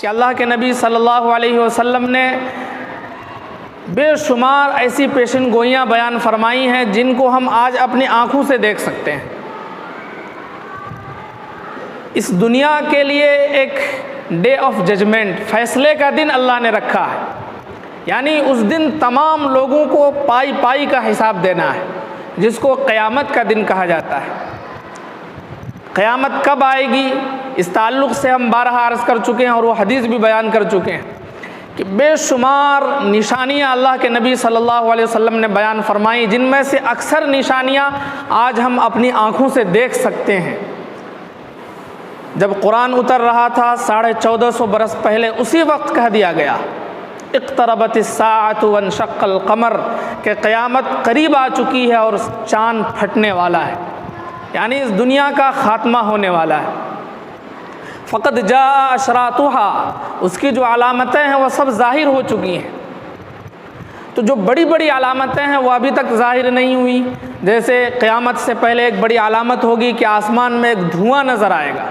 کہ اللہ کے نبی صلی اللہ علیہ وسلم نے بے شمار ایسی پیشن گوئیاں بیان فرمائی ہیں جن کو ہم آج اپنی آنکھوں سے دیکھ سکتے ہیں۔ اس دنیا کے لیے ایک ڈے آف ججمنٹ، فیصلے کا دن اللہ نے رکھا ہے، یعنی اس دن تمام لوگوں کو پائی پائی کا حساب دینا ہے، جس کو قیامت کا دن کہا جاتا ہے۔ قیامت کب آئے گی اس تعلق سے ہم بارہا عرض کر چکے ہیں اور وہ حدیث بھی بیان کر چکے ہیں کہ بے شمار نشانیاں اللہ کے نبی صلی اللہ علیہ وسلم نے بیان فرمائی، جن میں سے اکثر نشانیاں آج ہم اپنی آنکھوں سے دیکھ سکتے ہیں۔ جب قرآن اتر رہا تھا 1450 برس پہلے، اسی وقت کہہ دیا گیا اقتربت الساعۃ وانشق القمر کہ قیامت قریب آ چکی ہے اور چاند پھٹنے والا ہے، یعنی اس دنیا کا خاتمہ ہونے والا ہے۔ فقد جاء اشراطها، اس کی جو علامتیں ہیں وہ سب ظاہر ہو چکی ہیں۔ تو جو بڑی بڑی علامتیں ہیں وہ ابھی تک ظاہر نہیں ہوئی، جیسے قیامت سے پہلے ایک بڑی علامت ہوگی کہ آسمان میں ایک دھواں نظر آئے گا،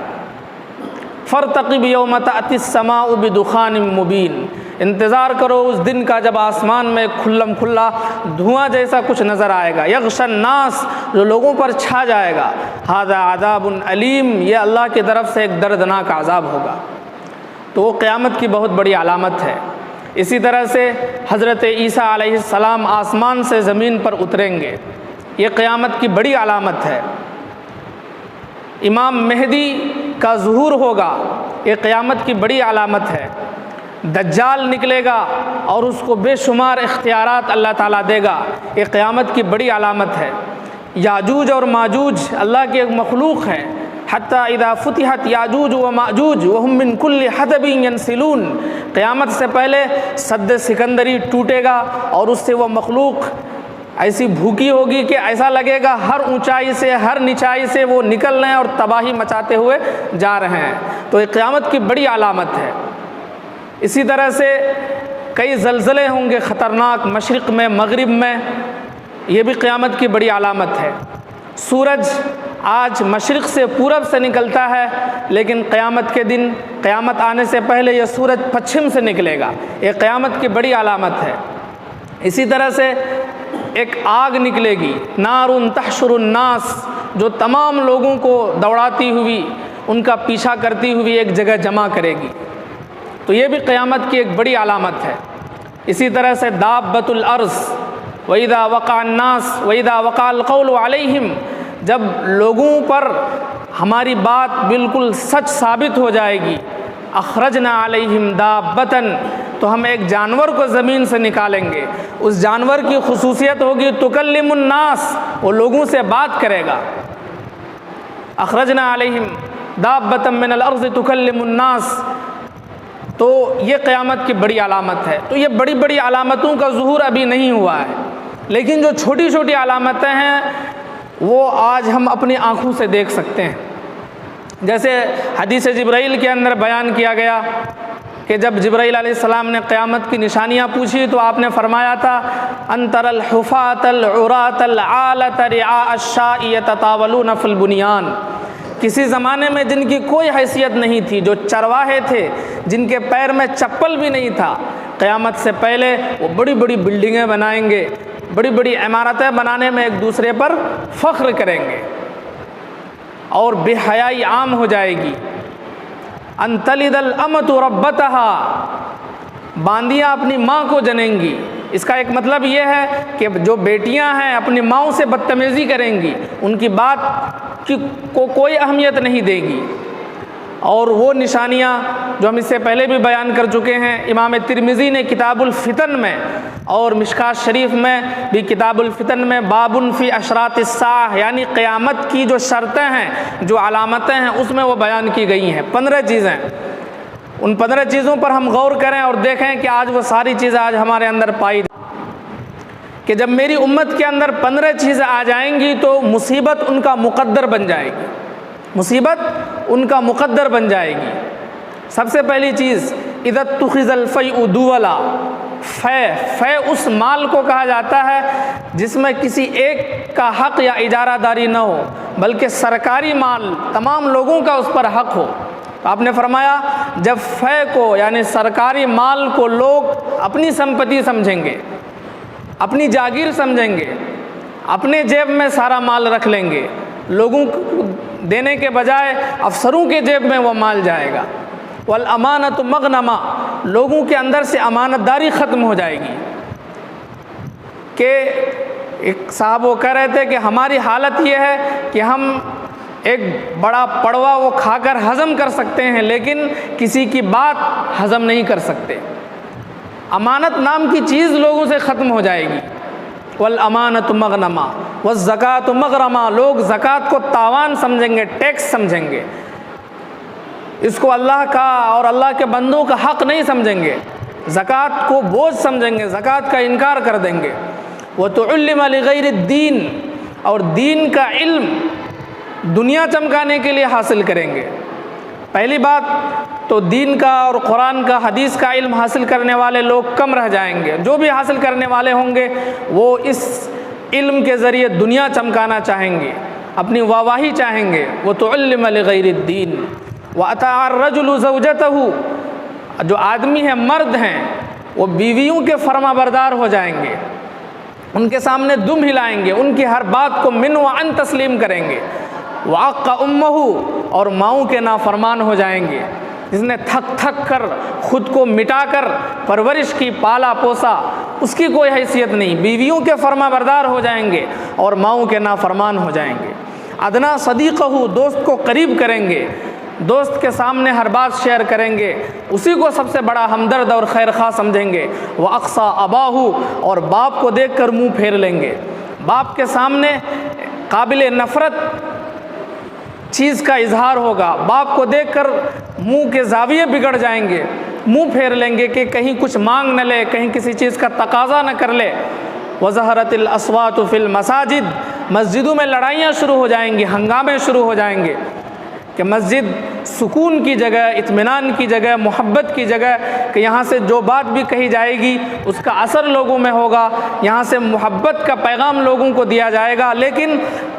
فارتقب یوم تأتی السماء بدخان مبین، انتظار کرو اس دن کا جب آسمان میں کھلم کھلا دھواں جیسا کچھ نظر آئے گا، یغشی الناس، جو لوگوں پر چھا جائے گا، ھذا عذاب علیم، یہ اللہ کی طرف سے ایک دردناک عذاب ہوگا۔ تو وہ قیامت کی بہت بڑی علامت ہے۔ اسی طرح سے حضرت عیسیٰ علیہ السلام آسمان سے زمین پر اتریں گے، یہ قیامت کی بڑی علامت ہے۔ امام مہدی کا ظہور ہوگا، یہ قیامت کی بڑی علامت ہے۔ دجال نکلے گا اور اس کو بے شمار اختیارات اللہ تعالیٰ دے گا، یہ قیامت کی بڑی علامت ہے۔ یاجوج اور ماجوج اللہ کی ایک مخلوق ہے، حتیٰ اذا فتحت یاجوج و ماجوج وہم من کل حدب ینسلون، قیامت سے پہلے سد سکندری ٹوٹے گا اور اس سے وہ مخلوق ایسی بھوکی ہوگی کہ ایسا لگے گا ہر اونچائی سے ہر نچائی سے وہ نکل رہے ہیں اور تباہی مچاتے ہوئے جا رہے ہیں۔ تو یہ قیامت کی بڑی علامت ہے۔ اسی طرح سے کئی زلزلے ہوں گے خطرناک، مشرق میں مغرب میں، یہ بھی قیامت کی بڑی علامت ہے۔ سورج آج مشرق سے پورب سے نکلتا ہے، لیکن قیامت کے دن، قیامت آنے سے پہلے یہ سورج پچھم سے نکلے گا، یہ قیامت کی بڑی علامت ہے۔ اسی طرح سے ایک آگ نکلے گی، نار تحشر الناس، جو تمام لوگوں کو دوڑاتی ہوئی، ان کا پیچھا کرتی ہوئی ایک جگہ جمع کرے گی، تو یہ بھی قیامت کی ایک بڑی علامت ہے۔ اسی طرح سے دابۃ الارض، وَإِذَا وَقَعَ النَّاسُ وَإِذَا وَقَعَ الْقَوْلُ عَلَيْهِمْ، جب لوگوں پر ہماری بات بالکل سچ ثابت ہو جائے گی، اخرجنا علیہم دابۃ، تو ہم ایک جانور کو زمین سے نکالیں گے، اس جانور کی خصوصیت ہوگی تکلم الناس، وہ لوگوں سے بات کرے گا۔ اخرجنا علیہم دابۃ من الارض تکلم الناس، تو یہ قیامت کی بڑی علامت ہے۔ تو یہ بڑی بڑی علامتوں کا ظہور ابھی نہیں ہوا ہے، لیکن جو چھوٹی چھوٹی علامتیں ہیں وہ آج ہم اپنی آنکھوں سے دیکھ سکتے ہیں۔ جیسے حدیث جبرائیل کے اندر بیان کیا گیا کہ جب جبرائیل علیہ السلام نے قیامت کی نشانیاں پوچھی تو آپ نے فرمایا تھا انتر الحفاۃ العراۃ العالۃ رعاء الشاء یتطاولون فی البنیان، کسی زمانے میں جن کی کوئی حیثیت نہیں تھی، جو چرواہے تھے، جن کے پیر میں چپل بھی نہیں تھا، قیامت سے پہلے وہ بڑی بڑی بلڈنگیں بنائیں گے، بڑی بڑی عمارتیں بنانے میں ایک دوسرے پر فخر کریں گے، اور بے حیائی عام ہو جائے گی۔ ان تلد الامۃ ربتها، باندیاں اپنی ماں کو جنیں گی۔ اس کا ایک مطلب یہ ہے کہ جو بیٹیاں ہیں اپنی ماؤں سے بدتمیزی کریں گی، ان کی بات کی کو کوئی اہمیت نہیں دے گی۔ اور وہ نشانیاں جو ہم اس سے پہلے بھی بیان کر چکے ہیں، امام ترمذی نے کتاب الفتن میں اور مشکات شریف میں بھی کتاب الفتن میں باب فی اشراط الساعہ، یعنی قیامت کی جو شرطیں ہیں، جو علامتیں ہیں، اس میں وہ بیان کی گئی ہیں 15 چیزیں۔ ان 15 چیزوں پر ہم غور کریں اور دیکھیں کہ آج وہ ساری چیزیں آج ہمارے اندر پائی کہ جب میری امت کے اندر 15 چیزیں آ جائیں گی تو مصیبت ان کا مقدر بن جائے گی، مصیبت ان کا مقدر بن جائے گی۔ سب سے پہلی چیز اذا اتخذ الفیء دولا، فے اس مال کو کہا جاتا ہے جس میں کسی ایک کا حق یا اجارہ داری نہ ہو، بلکہ سرکاری مال تمام لوگوں کا اس پر حق ہو۔ آپ نے فرمایا جب فے کو یعنی سرکاری مال کو لوگ اپنی سمپتی سمجھیں گے، اپنی جاگیر سمجھیں گے، اپنے جیب میں سارا مال رکھ لیں گے، لوگوں کو دینے کے بجائے افسروں کے جیب میں وہ مال جائے گا، والامانۃ مغنمہ، لوگوں کے اندر سے امانت داری ختم ہو جائے گی۔ کہ ایک صاحب وہ کہہ رہے تھے کہ ہماری حالت یہ ہے کہ ہم ایک بڑا پڑوا وہ کھا کر ہضم کر سکتے ہیں لیکن کسی کی بات ہضم نہیں کر سکتے۔ امانت نام کی چیز لوگوں سے ختم ہو جائے گی۔ والامانۃ مغنمہ والزکوٰۃ مغرمہ، لوگ زکوٰۃ کو تاوان سمجھیں گے، ٹیکس سمجھیں گے، اس کو اللہ کا اور اللہ کے بندوں کا حق نہیں سمجھیں گے، زکوٰۃ کو بوجھ سمجھیں گے، زکوٰۃ کا انکار کر دیں گے۔ وَتُعَلِّمَ لِغَيْرِ الدِّينِ، اور دین کا علم دنیا چمکانے کے لیے حاصل کریں گے۔ پہلی بات تو دین کا اور قرآن کا حدیث کا علم حاصل کرنے والے لوگ کم رہ جائیں گے، جو بھی حاصل کرنے والے ہوں گے وہ اس علم کے ذریعے دنیا چمکانا چاہیں گے، اپنی واہواہی چاہیں گے۔ وَتُعَلِّمَ لِغَيْرِ الدِّينِ وَأَطَاعَ الرَّجُلُ زَوْجَتَهُ، جو آدمی ہیں، مرد ہیں، وہ بیویوں کے فرما بردار ہو جائیں گے، ان کے سامنے دم ہلائیں گے، ان کی ہر بات کو من و عن تسلیم کریں گے۔ وَعَقَّ أُمَّهُ، اور ماؤں کے نافرمان ہو جائیں گے، جس نے تھک تھک کر خود کو مٹا کر پرورش کی، پالا پوسا، اس کی کوئی حیثیت نہیں، بیویوں کے فرما بردار ہو جائیں گے اور ماؤں کے نافرمان ہو جائیں گے۔ ادنا صدیقہ، دوست کو قریب کریں گے، دوست کے سامنے ہر بات شیئر کریں گے، اسی کو سب سے بڑا ہمدرد اور خیر خواہ سمجھیں گے۔ وَأَقْصَى أَبَاهُ، اور باپ کو دیکھ کر منہ پھیر لیں گے، باپ کے سامنے قابل نفرت چیز کا اظہار ہوگا، باپ کو دیکھ کر منہ کے زاویے بگڑ جائیں گے، منہ پھیر لیں گے کہ کہیں کچھ مانگ نہ لے، کہیں کسی چیز کا تقاضا نہ کر لے۔ وَظَهَرَتِ الْأَصْوَاتُ فِي الْمَسَاجِدِ، مسجدوں میں لڑائیاں شروع ہو جائیں گی، ہنگامے شروع ہو جائیں گے، کہ مسجد سکون کی جگہ، اطمینان کی جگہ، محبت کی جگہ، کہ یہاں سے جو بات بھی کہی جائے گی اس کا اثر لوگوں میں ہوگا، یہاں سے محبت کا پیغام لوگوں کو دیا جائے گا، لیکن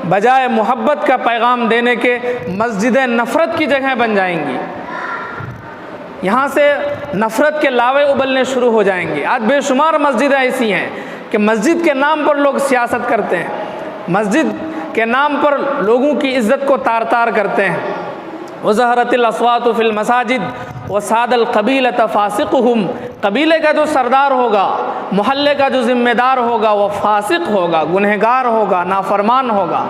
بجائے محبت کا پیغام دینے کے مسجدیں نفرت کی جگہ بن جائیں گی، یہاں سے نفرت کے لاوے ابلنے شروع ہو جائیں گے۔ آج بے شمار مسجدیں ایسی ہیں کہ مسجد کے نام پر لوگ سیاست کرتے ہیں، مسجد کے نام پر لوگوں کی عزت کو تار تار کرتے ہیں۔ وَظَهَرَتِ الْأَصْوَاتُ فِي الْمَسَاجِدِ وَسَادَ الْقَبِيلَةَ فَاسِقُهُمْ، قبیلے کا جو سردار ہوگا، محلے کا جو ذمہ دار ہوگا، وہ فاسق ہوگا، گنہگار ہوگا، نافرمان ہوگا۔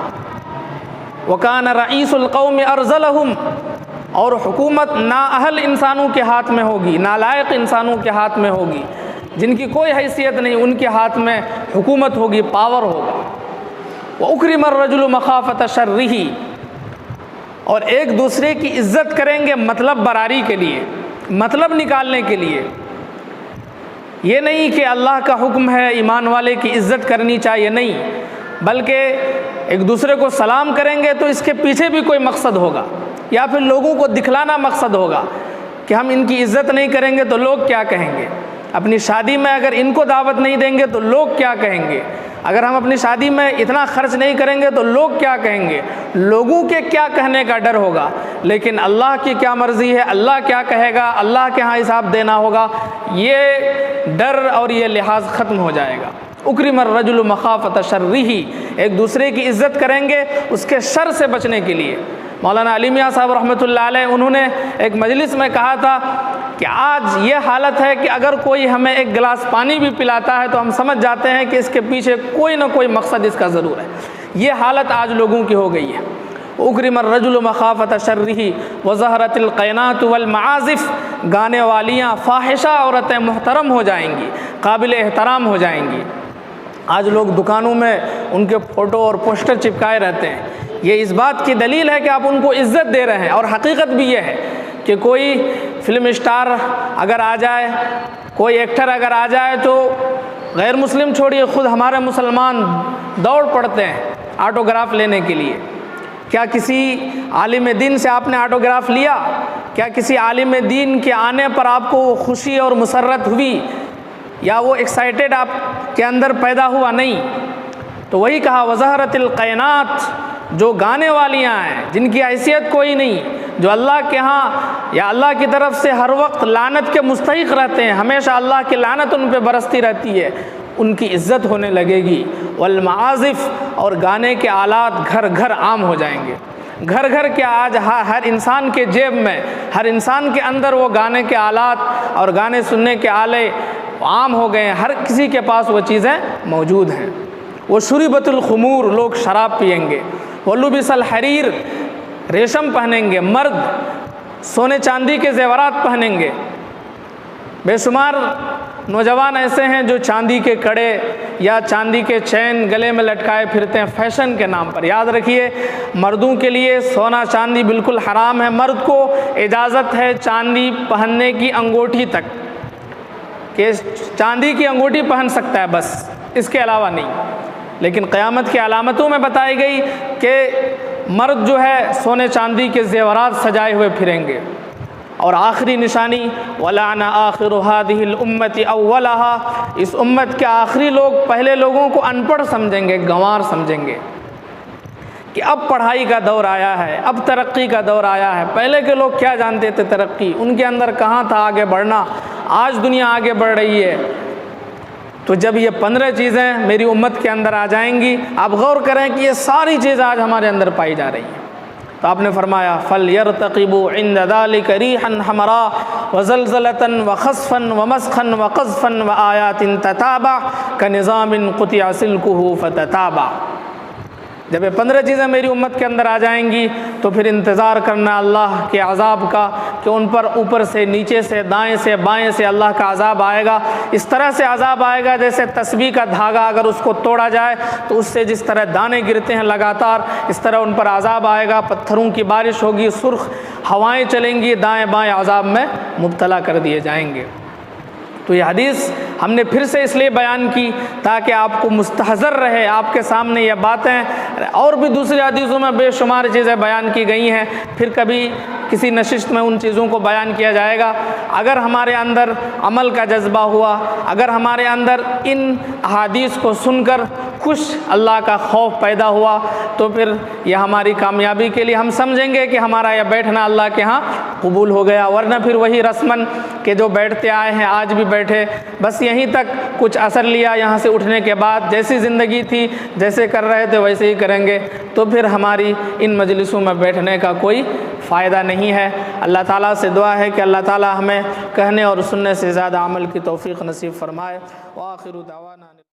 وَكَانَ رَئِيسُ الْقَوْمِ أَرْذَلَهُمْ، اور حکومت نااہل انسانوں کے ہاتھ میں ہوگی، نالائق انسانوں کے ہاتھ میں ہوگی، جن کی کوئی حیثیت نہیں، ان کے ہاتھ میں حکومت ہوگی، پاور ہوگا۔ وَأُكْرِمَ الرَّجُلُ مَخَافَةَ شَرِّهِ، اور ایک دوسرے کی عزت کریں گے مطلب براری کے لیے، مطلب نکالنے کے لیے، یہ نہیں کہ اللہ کا حکم ہے ایمان والے کی عزت کرنی چاہیے، نہیں، بلکہ ایک دوسرے کو سلام کریں گے تو اس کے پیچھے بھی کوئی مقصد ہوگا، یا پھر لوگوں کو دکھلانا مقصد ہوگا کہ ہم ان کی عزت نہیں کریں گے تو لوگ کیا کہیں گے، اپنی شادی میں اگر ان کو دعوت نہیں دیں گے تو لوگ کیا کہیں گے، اگر ہم اپنی شادی میں اتنا خرچ نہیں کریں گے تو لوگ کیا کہیں گے، لوگوں کے کیا کہنے کا ڈر ہوگا، لیکن اللہ کی کیا مرضی ہے، اللہ کیا کہے گا، اللہ کے ہاں حساب دینا ہوگا، یہ ڈر اور یہ لحاظ ختم ہو جائے گا۔ اکرم الرجل مخافۃ شرہ، ایک دوسرے کی عزت کریں گے اس کے شر سے بچنے کے لیے۔ مولانا علی میاں صاحب رحمۃ اللہ علیہ انہوں نے ایک مجلس میں کہا تھا کہ آج یہ حالت ہے کہ اگر کوئی ہمیں ایک گلاس پانی بھی پلاتا ہے تو ہم سمجھ جاتے ہیں کہ اس کے پیچھے کوئی نہ کوئی مقصد اس کا ضرور ہے، یہ حالت آج لوگوں کی ہو گئی ہے۔ اکرم الرجل مخافۃ شرہ وظہرت القینات والمعازف، گانے والیاں فاحشہ عورتیں محترم ہو جائیں گی، قابل احترام ہو جائیں گی۔ آج لوگ دکانوں میں ان کے فوٹو اور پوسٹر چپکائے رہتے ہیں، یہ اس بات کی دلیل ہے کہ آپ ان کو عزت دے رہے ہیں، اور حقیقت بھی یہ ہے کہ کوئی فلم اسٹار اگر آ جائے، کوئی ایکٹر اگر آ جائے تو غیر مسلم چھوڑیے، خود ہمارے مسلمان دوڑ پڑتے ہیں آٹوگراف لینے کے لیے۔ کیا کسی عالم دین سے آپ نے آٹوگراف لیا؟ کیا کسی عالم دین کے آنے پر آپ کو خوشی اور مسرت ہوئی، یا وہ ایکسائٹیڈ آپ کے اندر پیدا ہوا؟ نہیں۔ تو وہی کہا وظہرت القینات، جو گانے والیاں ہیں جن کی حیثیت کوئی نہیں، جو اللہ کے ہاں یا اللہ کی طرف سے ہر وقت لعنت کے مستحق رہتے ہیں، ہمیشہ اللہ کی لعنت ان پہ برستی رہتی ہے، ان کی عزت ہونے لگے گی۔ والمعازف، اور گانے کے آلات گھر گھر عام ہو جائیں گے۔ گھر گھر کے آج ہر انسان کے جیب میں، ہر انسان کے اندر وہ گانے کے آلات اور گانے سننے کے آلے عام ہو گئے ہیں، ہر کسی کے پاس وہ چیزیں موجود ہیں۔ وہ شربت الخمور، لوگ شراب پئیں گے۔ ولبس الحریر، ریشم پہنیں گے، مرد سونے چاندی کے زیورات پہنیں گے۔ بے شمار نوجوان ایسے ہیں جو چاندی کے کڑے یا چاندی کے چین گلے میں لٹکائے پھرتے ہیں فیشن کے نام پر۔ یاد رکھیے، مردوں کے لیے سونا چاندی بالکل حرام ہے۔ مرد کو اجازت ہے چاندی پہننے کی انگوٹھی تک، کہ چاندی کی انگوٹھی پہن سکتا ہے بس، اس کے علاوہ نہیں۔ لیکن قیامت کی علامتوں میں بتائی گئی کہ مرد جو ہے سونے چاندی کے زیورات سجائے ہوئے پھریں گے۔ اور آخری نشانی وَلَعْنَ آخِرُ هَذِهِ الْأُمَّةِ أَوَّلَهَا، اس امت کے آخری لوگ پہلے لوگوں کو ان پڑھ سمجھیں گے، گنوار سمجھیں گے کہ اب پڑھائی کا دور آیا ہے، اب ترقی کا دور آیا ہے۔ پہلے کے لوگ کیا جانتے تھے ترقی، ان کے اندر کہاں تھا آگے بڑھنا، آج دنیا آگے بڑھ رہی ہے۔ تو جب یہ 15 چیزیں میری امت کے اندر آ جائیں گی، آپ غور کریں کہ یہ ساری چیزیں آج ہمارے اندر پائی جا رہی ہیں۔ تو آپ نے فرمایا فَلْيَرْتَقِبُوا عِنْدَ ذَلِكَ رِيحًا حَمْرَاءَ وَزَلْزَلَةً وَخَسْفًا وَمَسْخًا وَقَذْفًا وَآيَاتٍ تَتَابَعَ كَنِظَامٍ قُطِعَ سِلْكُهُ فَتَتَابَعَ۔ جب یہ 15 چیزیں میری امت کے اندر آ جائیں گی تو پھر انتظار کرنا اللہ کے عذاب کا، کہ ان پر اوپر سے نیچے سے دائیں سے بائیں سے اللہ کا عذاب آئے گا۔ اس طرح سے عذاب آئے گا جیسے تسبیح کا دھاگا اگر اس کو توڑا جائے تو اس سے جس طرح دانے گرتے ہیں لگاتار، اس طرح ان پر عذاب آئے گا۔ پتھروں کی بارش ہوگی، سرخ ہوائیں چلیں گی، دائیں بائیں عذاب میں مبتلا کر دیے جائیں گے۔ تو یہ حدیث ہم نے پھر سے اس لیے بیان کی تاکہ آپ کو مستحضر رہے، آپ کے سامنے یہ باتیں، اور بھی دوسری حدیثوں میں بے شمار چیزیں بیان کی گئی ہیں، پھر کبھی کسی نشست میں ان چیزوں کو بیان کیا جائے گا۔ اگر ہمارے اندر عمل کا جذبہ ہوا، اگر ہمارے اندر ان احادیث کو سن کر خوش اللہ کا خوف پیدا ہوا، تو پھر یہ ہماری کامیابی کے لیے ہم سمجھیں گے کہ ہمارا یہ بیٹھنا اللہ کے ہاں قبول ہو گیا۔ ورنہ پھر وہی رسمن کہ جو بیٹھتے آئے ہیں آج بھی بیٹھے، بس یہیں تک کچھ اثر لیا، یہاں سے اٹھنے کے بعد جیسی زندگی تھی جیسے کر رہے تھے ویسے ہی کریں گے، تو پھر ہماری ان مجلسوں میں بیٹھنے کا کوئی فائدہ نہیں ہے۔ اللہ تعالیٰ سے دعا ہے کہ اللہ تعالیٰ ہمیں کہنے اور سننے سے زیادہ عمل کی توفیق نصیب فرمائے۔ وآخر دعوانا